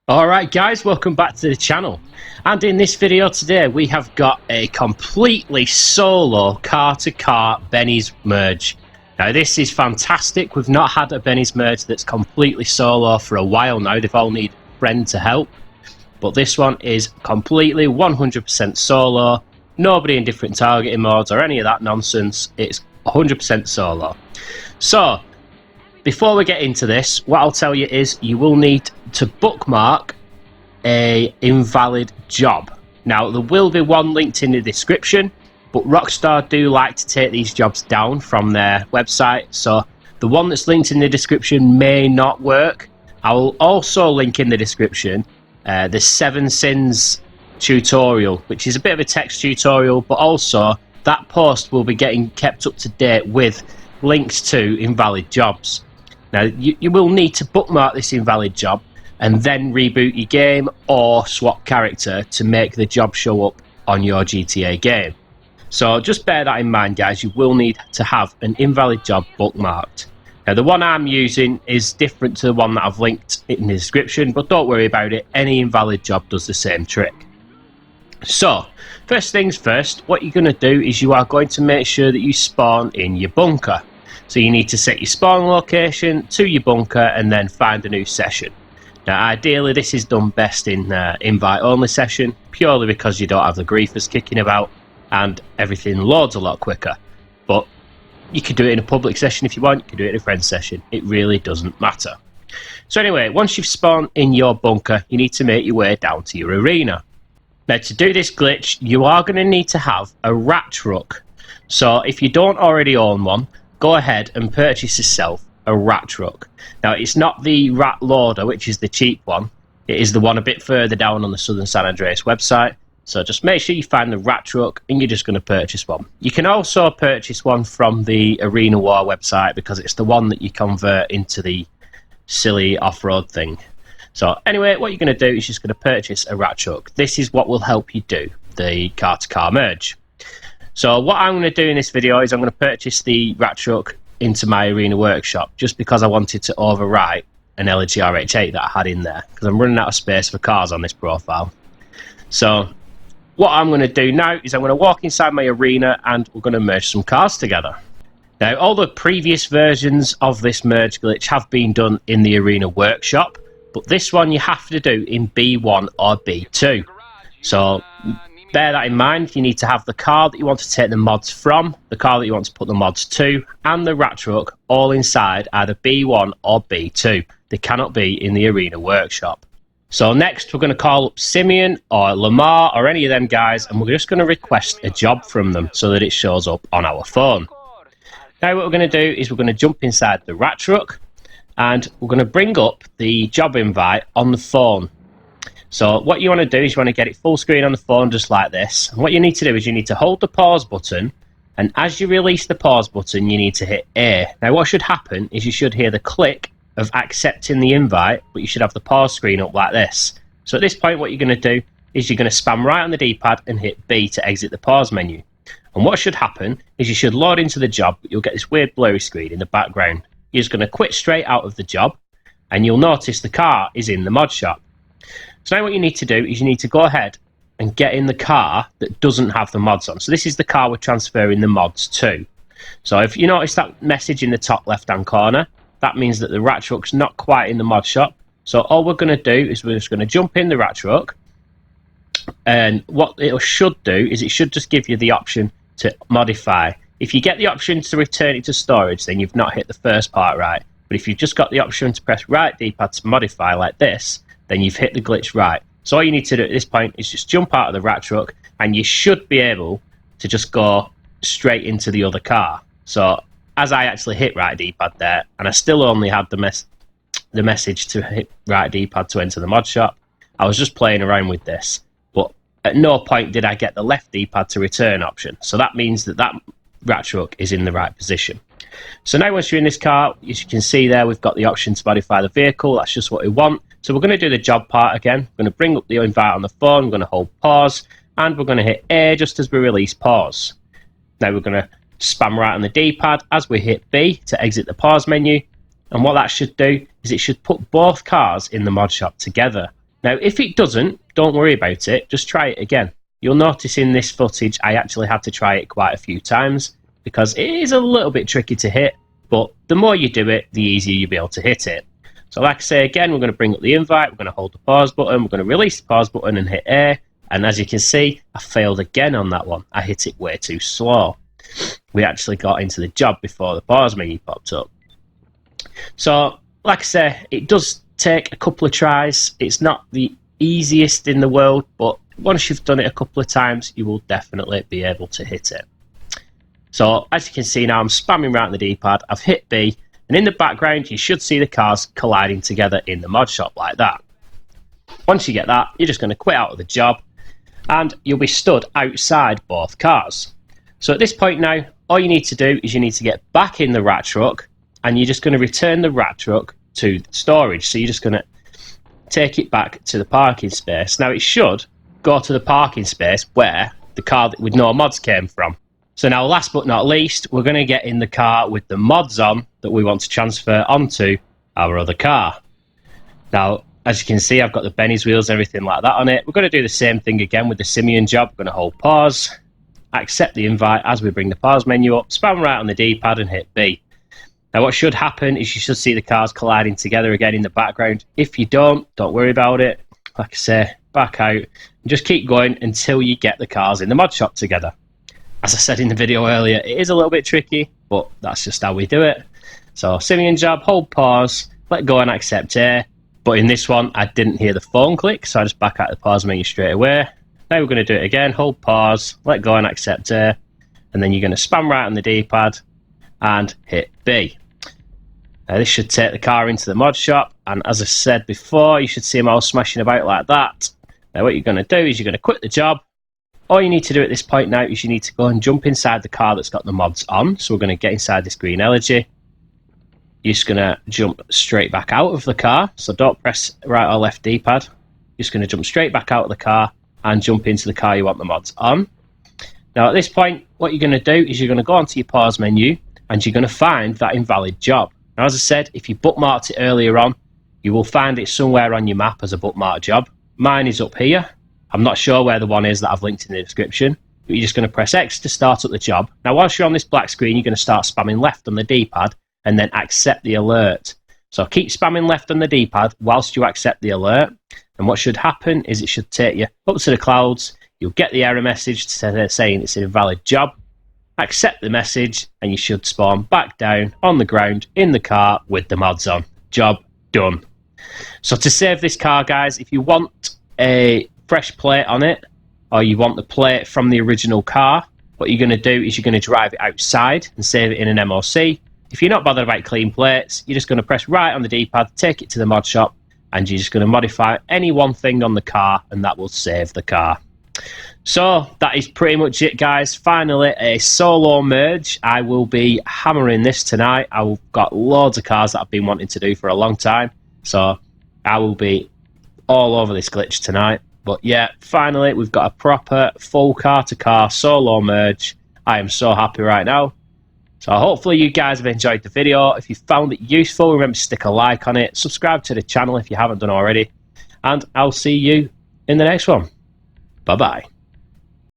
Alright guys, welcome back to the channel, and in this video today we have got a completely solo car-to-car Benny's merge. Now this is fantastic. We've not had a Benny's merge that's completely solo for a while now. They've all needed a friend to help, but this one is completely 100% solo, nobody in different targeting modes or any of that nonsense. It's 100% solo. So before we get into this, what I'll tell you is you will need to bookmark a invalid job. Now there will be one linked in the description, but Rockstar do like to take these jobs down from their website, so the one that's linked in the description may not work. I will also link in the description the 7 Sins tutorial, which is a bit of a text tutorial, but also that post will be getting kept up to date with links to invalid jobs. Now you will need to bookmark this invalid job and then reboot your game or swap character to make the job show up on your GTA game. So just bear that in mind guys, you will need to have an invalid job bookmarked. Now the one I'm using is different to the one that I've linked in the description, but don't worry about it, any invalid job does the same trick. So first things first, what you're going to do is you are going to make sure that you spawn in your bunker. So you need to set your spawn location to your bunker and then find a new session. Now ideally this is done best in invite only session, purely because you don't have the griefers kicking about and everything loads a lot quicker. But you can do it in a public session if you want, you can do it in a friend session, it really doesn't matter. So anyway, once you've spawned in your bunker, you need to make your way down to your arena. Now to do this glitch, you are going to need to have a rat truck. So if you don't already own one, go ahead and purchase yourself a rat truck. Now it's not the rat loader, which is the cheap one, it is the one a bit further down on the Southern San Andreas website. So just make sure you find the rat truck and you're just going to purchase one. You can also purchase one from the Arena War website because it's the one that you convert into the silly off-road thing. So anyway, what you're going to do is just going to purchase a rat truck. This is what will help you do the car-to-car merge. So what I'm going to do in this video is I'm going to purchase the rat truck into my arena workshop just because I wanted to overwrite an LG RH8 that I had in there because I'm running out of space for cars on this profile. So what I'm going to do now is I'm going to walk inside my arena and we're going to merge some cars together. Now all the previous versions of this merge glitch have been done in the arena workshop, but this one you have to do in B1 or B2. So bear that in mind, you need to have the car that you want to take the mods from, the car that you want to put the mods to, and the rat truck all inside either B1 or B2. They cannot be in the arena workshop. So next we're going to call up Simeon or Lamar or any of them guys, and we're just going to request a job from them so that it shows up on our phone. Now what we're going to do is we're going to jump inside the rat truck and we're going to bring up the job invite on the phone. So what you want to do is you want to get it full screen on the phone just like this. And what you need to do is you need to hold the pause button, and as you release the pause button you need to hit A. Now what should happen is you should hear the click of accepting the invite, but you should have the pause screen up like this. So at this point what you're going to do is you're going to spam right on the D-pad and hit B to exit the pause menu. And what should happen is you should load into the job, but you'll get this weird blurry screen in the background. You're just going to quit straight out of the job and you'll notice the car is in the mod shop. So now what you need to do is you need to go ahead and get in the car that doesn't have the mods on. So this is the car we're transferring the mods to. So if you notice that message in the top left hand corner, that means that the rat truck's not quite in the mod shop. So all we're going to do is we're just going to jump in the rat truck, and what it should do is it should just give you the option to modify. If you get the option to return it to storage, then you've not hit the first part right. But if you've just got the option to press right D-pad to modify like this, then you've hit the glitch right. So all you need to do at this point is just jump out of the rat truck and you should be able to just go straight into the other car. So as I actually hit right D-pad there, and I still only had the message to hit right D-pad to enter the mod shop, I was just playing around with this. But at no point did I get the left D-pad to return option. So that means that that rat truck is in the right position. So now once you're in this car, as you can see there, we've got the option to modify the vehicle. That's just what we want. So we're going to do the job part again. We're going to bring up the invite on the phone. We're going to hold pause and we're going to hit A just as we release pause. Now we're going to spam right on the D-pad as we hit B to exit the pause menu. And what that should do is it should put both cars in the mod shop together. Now, if it doesn't, don't worry about it. Just try it again. You'll notice in this footage, I actually had to try it quite a few times because it is a little bit tricky to hit, but the more you do it, the easier you'll be able to hit it. So like I say again, we're going to bring up the invite, we're going to hold the pause button, we're going to release the pause button and hit A. And as you can see, I failed again on that one. I hit it way too slow. We actually got into the job before the pause menu popped up. So, like I say, it does take a couple of tries. It's not the easiest in the world, but once you've done it a couple of times, you will definitely be able to hit it. So, as you can see now, I'm spamming right on the D-pad. I've hit B, and in the background, you should see the cars colliding together in the mod shop like that. Once you get that, you're just going to quit out of the job, and you'll be stood outside both cars. So at this point now, all you need to do is you need to get back in the rat truck, and you're just going to return the rat truck to storage. So you're just going to take it back to the parking space. Now it should go to the parking space where the car with no mods came from. So now last but not least, we're going to get in the car with the mods on that we want to transfer onto our other car. Now, as you can see, I've got the Benny's wheels and everything like that on it. We're going to do the same thing again with the Simeon job. We're going to hold pause, accept the invite as we bring the pause menu up, spam right on the D-pad and hit B. Now what should happen is you should see the cars colliding together again in the background. If you don't worry about it. Like I say, back out and just keep going until you get the cars in the mod shop together. As I said in the video earlier, it is a little bit tricky, but that's just how we do it. So Simeon job, hold pause, let go and accept A. But in this one, I didn't hear the phone click, so I just back out of the pause menu straight away. Now we're going to do it again, hold pause, let go and accept A, and then you're going to spam right on the D-pad and hit B. Now this should take the car into the mod shop, and as I said before, you should see them all smashing about like that. Now what you're going to do is you're going to quit the job. All you need to do at this point now is you need to go and jump inside the car that's got the mods on. So we're going to get inside this green elegy. You're just going to jump straight back out of the car. So don't press right or left D-pad. You're just going to jump straight back out of the car and jump into the car you want the mods on. Now at this point, what you're going to do is you're going to go onto your pause menu and you're going to find that invalid job. Now as I said, if you bookmarked it earlier on, you will find it somewhere on your map as a bookmark job. Mine is up here. I'm not sure where the one is that I've linked in the description, but you're just going to press X to start up the job. Now whilst you're on this black screen, you're going to start spamming left on the D-pad and then accept the alert. So keep spamming left on the D-pad whilst you accept the alert. And what should happen is it should take you up to the clouds. You'll get the error message saying it's an invalid job. Accept the message and you should spawn back down on the ground in the car with the mods on. Job done. So to save this car, guys, if you want a fresh plate on it, or you want the plate from the original car, what you're going to do is you're going to drive it outside and save it in an MOC. If you're not bothered about clean plates, you're just going to press right on the D-pad, take it to the mod shop, and you're just going to modify any one thing on the car, and that will save the car. So that is pretty much it, guys. Finally, a solo merge. I will be hammering this tonight. I've got loads of cars that I've been wanting to do for a long time, so I will be all over this glitch tonight. But yeah, finally, we've got a proper full car-to-car solo merge. I am so happy right now. So hopefully you guys have enjoyed the video. If you found it useful, remember to stick a like on it. Subscribe to the channel if you haven't done already. And I'll see you in the next one. Bye-bye.